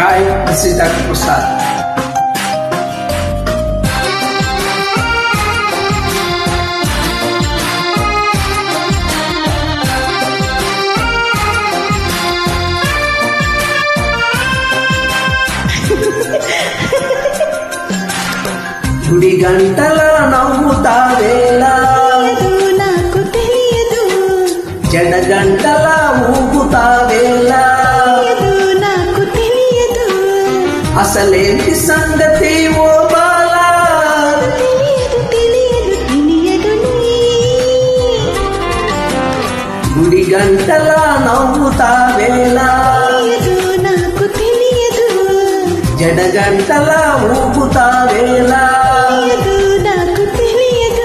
Hi, this is Dr. Prasad. గుడి గంటల నవ్వుతావేలా నాకు తెలియదు, జడ గంటల ఊగుతావేలా నాకు తెలియదు, అసలేంటి సంగతి ఓ బాలా తెలియదు తెలియదు తెలియదు గుడి గంటల నవ్వుతావేలా నాకు తెలియదు, జడ గంటల ఊగుతావేలా నాకు తెలియదు.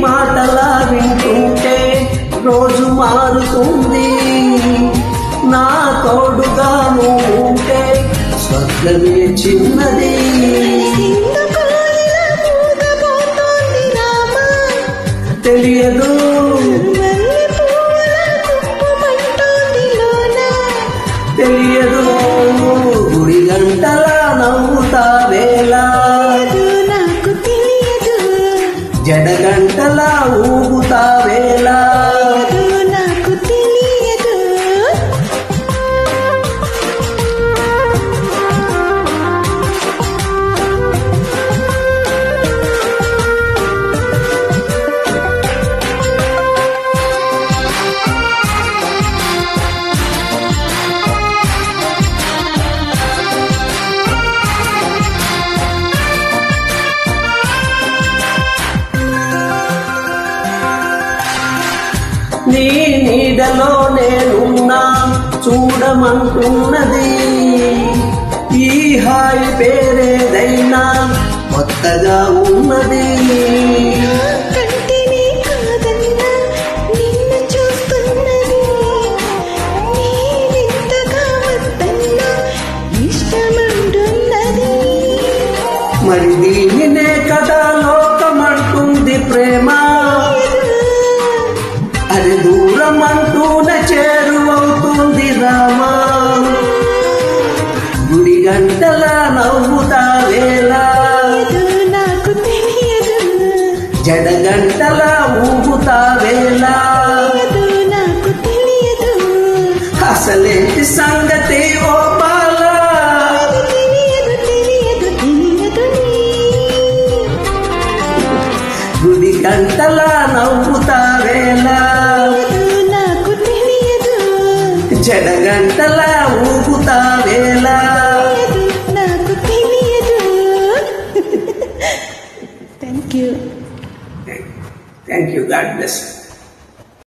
మాటలా వింటుంటే రోజు మారుతుంది, నా తోడుగా నువ్వుంటే స్వర్గమే చిన్నది. తెలియదు తెలియదు గుడి గంటల నవ్వుతావేలా నాకు తెలియదు, జడ గంటల ఊగుతావేలా నాకు తెలియదు. నీ నీడలో నేనున్నా చూడమంటున్నది, ఈ హాయి పేరేదైనా కొత్తగా ఉన్నది. కంటిని కాదన్నా నిన్ను చూస్తున్నది, నీవింతగా వద్దన్నా ఇష్టమంటున్నది. మరి దీనినే కదా లోకమంటుంది ప్రేమ, అది దూరం అంటూనే చేరువవుతుంది రామా. గుడి గంటల నవ్వుతావేలా నాకు తెలియదు, జడ గంటల ఊగుతావేలా నాకు తెలియదు, అసలేంటి సంగతి ఓ బాలా తెలియదు తెలియదు తెలియదు గుడి గంటల నవ్వుతావేలా నాకు తెలియదు, జడ గంటల ఊగుతావేలా నాకు తెలియదు. Thank you. Thank you. God bless you.